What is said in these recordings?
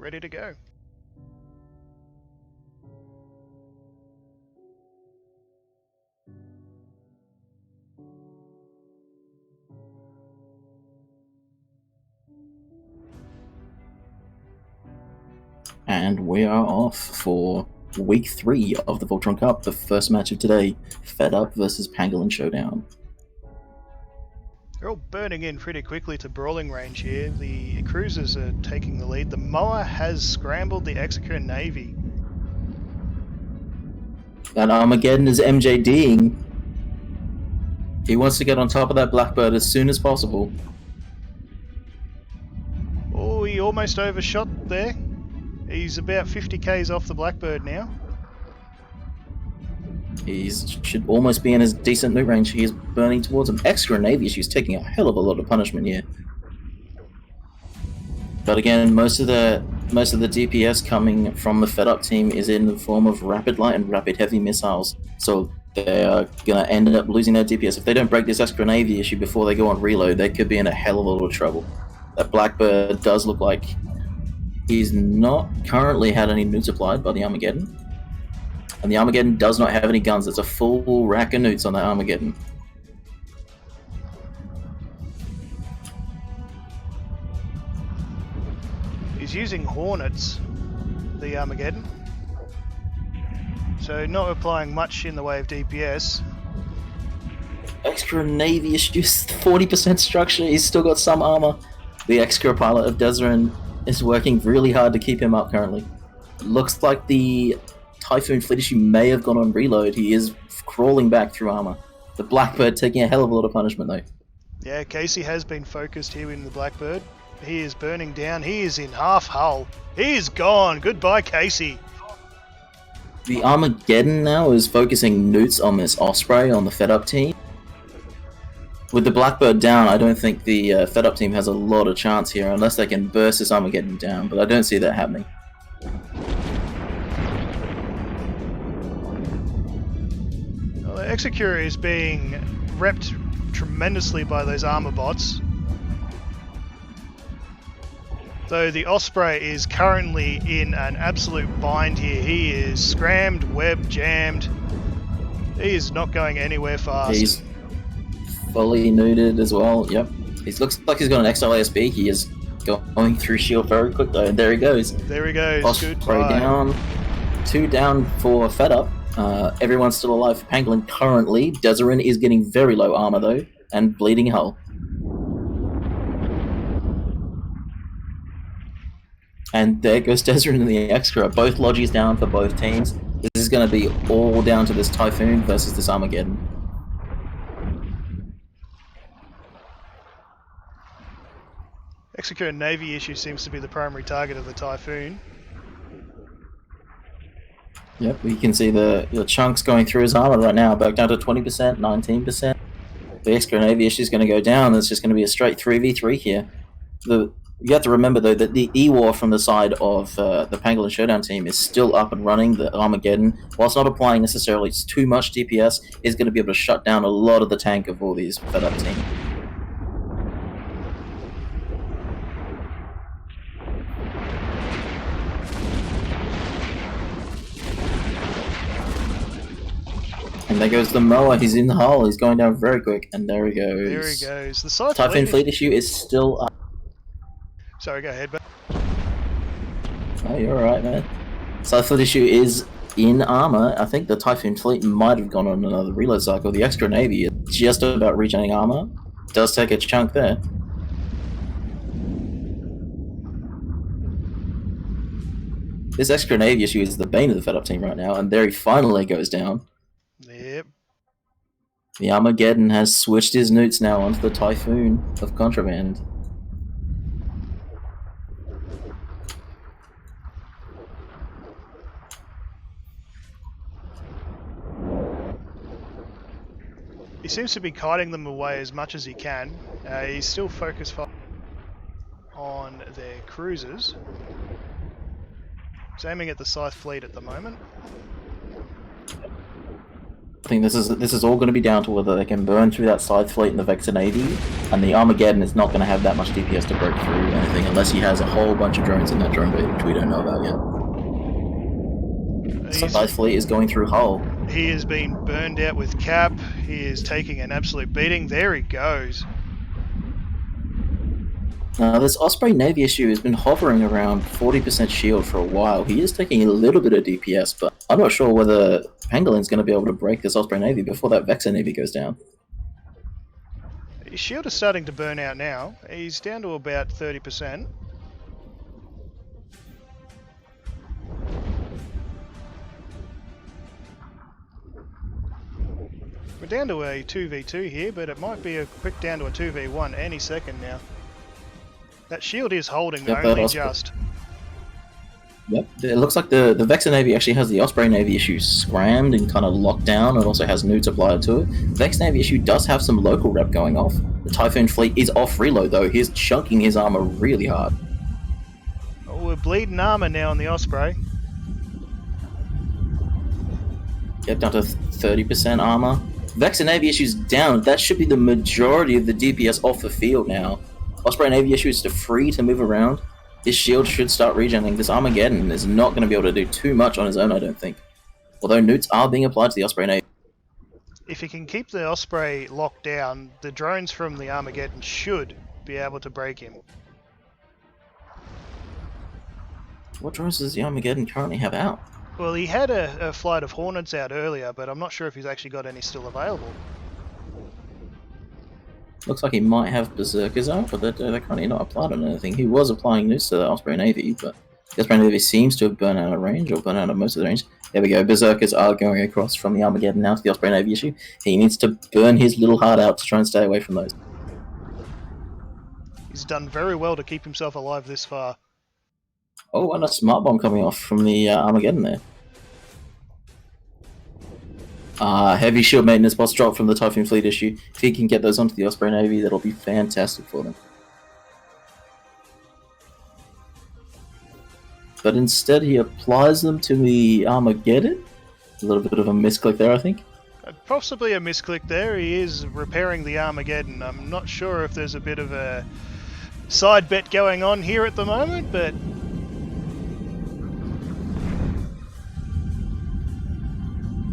ready to go. And we are off for week 3 of the VOLTRON Cup, the first match of today, Fedup versus Pangolin Showdown. They're all burning in pretty quickly to brawling range here. The cruisers are taking the lead. The Moa has scrambled the Executor Navy. That Armageddon is MJDing. He wants to get on top of that Blackbird as soon as possible. Oh, he almost overshot there. He's about 50 k's off the Blackbird now. He should almost be in his decent loot range. He is burning towards him. Extra Navy issues taking a hell of a lot of punishment here. But again, most of the DPS coming from the Fedup team is in the form of rapid light and rapid heavy missiles. So they are gonna end up losing their DPS. If they don't break this extra Navy issue before they go on reload, they could be in a hell of a lot of trouble. That Blackbird does look like he's not currently had any newts applied by the Armageddon. And the Armageddon does not have any guns. It's a full rack of newts on that Armageddon. He's using Hornets, the Armageddon. So not applying much in the way of DPS. Extra Navy issues, 40% structure. He's still got some armor. The extra pilot of Desrin is working really hard to keep him up currently. It looks like the Typhoon fleet issue may have gone on reload. He is crawling back through armor. The Blackbird taking a hell of a lot of punishment though. Yeah, Casey has been focused here in the Blackbird. He is burning down. He is in half hull. He is gone. Goodbye, Casey. The Armageddon now is focusing newts on this Osprey on the Fedup team. With the Blackbird down, I don't think the Fedup team has a lot of chance here unless they can burst this Armageddon down, but I don't see that happening. Well, the Executor is being repped tremendously by those armor bots. Though the Osprey is currently in an absolute bind here. He is scrammed, web jammed. He is not going anywhere fast. He's fully neutered as well. Yep. He looks like he's got an XLASB. He is going through shield very quick though. And there he goes. There he goes. Osprey Goodbye. down. 2 down for Fedup. Everyone's still alive for Pangolin currently. Desrin is getting very low armor though, and bleeding hull. And there goes Desrin and the Extra. Both Logies down for both teams. This is going to be all down to this Typhoon versus this Armageddon. Executor Navy issue seems to be the primary target of the Typhoon. Yep, we can see the chunks going through his armor right now, back down to 20%, 19%. The Extra Navy issue is going to go down. It's just going to be a straight 3v3 here. You have to remember though that the E-War from the side of the Pangolin Showdown team is still up and running. The Armageddon, whilst not applying necessarily too much DPS, is going to be able to shut down a lot of the tank of all these Fedup team. And there goes the Moa. He's in the hull. He's going down very quick. And there he goes. There he goes. The Typhoon fleet issue is still up. Sorry, go ahead, but Oh, you're alright, man. Scythe fleet issue is in armor. I think the Typhoon fleet might have gone on another reload cycle. The Extra Navy is just about regenerating armor. Does take a chunk there. This Extra Navy issue is the bane of the Fedup team right now, and there he finally goes down. yep. The Armageddon has switched his newts now onto the Typhoon of Contraband. He seems to be kiting them away as much as he can. He's still focused on their cruisers. He's aiming at the Scythe fleet at the moment. I think this is all going to be down to whether they can burn through that side fleet in the Vector Navy, and the Armageddon is not going to have that much DPS to break through anything unless he has a whole bunch of drones in that drone bay, which we don't know about yet. Side fleet is going through hull. He has been burned out with cap. He is taking an absolute beating. There he goes. This Osprey Navy issue has been hovering around 40% shield for a while. He is taking a little bit of DPS, but I'm not sure whether Pangolins going to be able to break this Osprey Navy before that Vector Navy goes down. His shield is starting to burn out now. He's down to about 30%. We're down to a 2v2 here, but it might be a quick down to a 2v1 any second now. That shield is holding only just. Yep, it looks like the Vector Navy actually has the Osprey Navy issue scrammed and kind of locked down, and also has newts applied to it. Vector Navy issue does have some local rep going off. The Typhoon fleet is off reload though. He's chunking his armor really hard. Oh, we're bleeding armor now on the Osprey. Yep, down to 30% armor. Vector Navy issue's down. That should be the majority of the DPS off the field now. Osprey Navy issue is free to move around. His shield should start regenerating. This Armageddon is not going to be able to do too much on his own, I don't think. Although newts are being applied to the Osprey Navy. If he can keep the Osprey locked down, the drones from the Armageddon should be able to break him. What drones does the Armageddon currently have out? Well, he had a flight of Hornets out earlier, but I'm not sure if he's actually got any still available. Looks like he might have Berserkers out, but they're currently not applied on anything. He was applying newts to the Osprey Navy, but the Osprey Navy seems to have burned out of range, or burned out of most of the range. There we go, Berserkers are going across from the Armageddon now to the Osprey Navy issue. He needs to burn his little heart out to try and stay away from those. He's done very well to keep himself alive this far. Oh, and a smart bomb coming off from the Armageddon there. Heavy shield maintenance bots drop from the Typhoon fleet issue. If he can get those onto the Osprey Navy, that'll be fantastic for them. But instead he applies them to the Armageddon. A little bit of a misclick there, I think. Possibly a misclick there. He is repairing the Armageddon. I'm not sure if there's a bit of a side bet going on here at the moment, but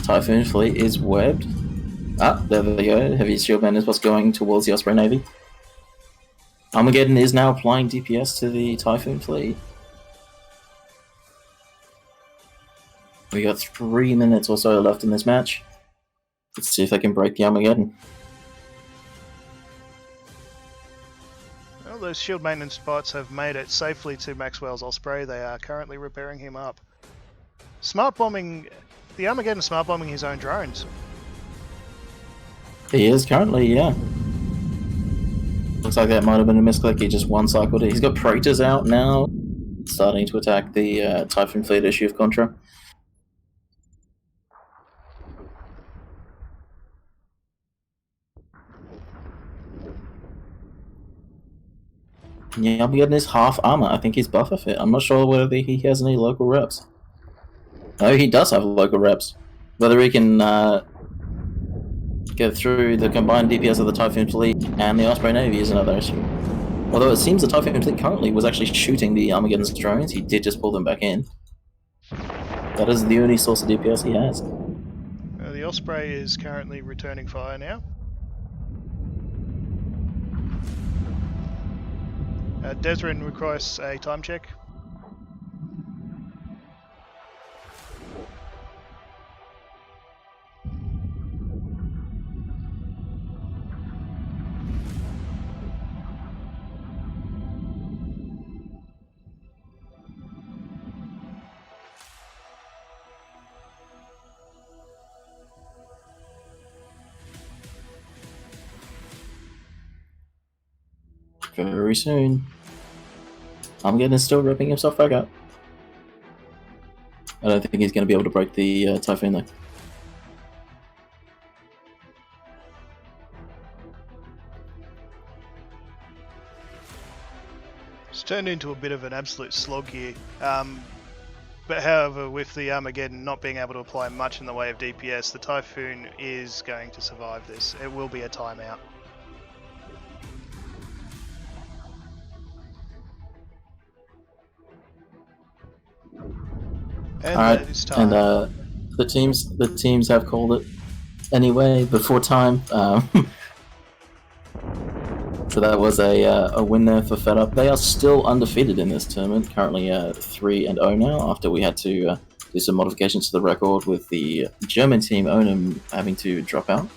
Typhoon fleet is webbed. There we go. Heavy shield maintenance bots going towards the Osprey Navy. Armageddon is now applying DPS to the Typhoon fleet. We got 3 minutes or so left in this match. Let's see if they can break the Armageddon. Well, those shield maintenance bots have made it safely to Maxwell's Osprey. They are currently repairing him up. Smart bombing... The Armageddon smart bombing his own drones. He is currently, yeah. Looks like that might have been a misclick. He just one-cycled it. He's got Praetors out now, starting to attack the Typhoon fleet issue of Contra. Yeah, Armageddon is half armor. I think he's buffer fit. I'm not sure whether he has any local reps. No, he does have local reps. Whether he can get through the combined DPS of the Typhoon fleet and the Osprey Navy is another issue. Although it seems the Typhoon fleet currently was actually shooting the Armageddon's drones, he did just pull them back in. That is the only source of DPS he has. The Osprey is currently returning fire now. Desrin requires a time check. Very soon. Armageddon is still ripping himself back up. I don't think he's going to be able to break the Typhoon though. It's turned into a bit of an absolute slog here. But however, with the Armageddon not being able to apply much in the way of DPS, the Typhoon is going to survive this. It will be a timeout. And All right, that is time. and the teams have called it anyway before time. So that was a win there for Fedup. They are still undefeated in this tournament, currently 3-0 now. After we had to do some modifications to the record with the German team Onum having to drop out.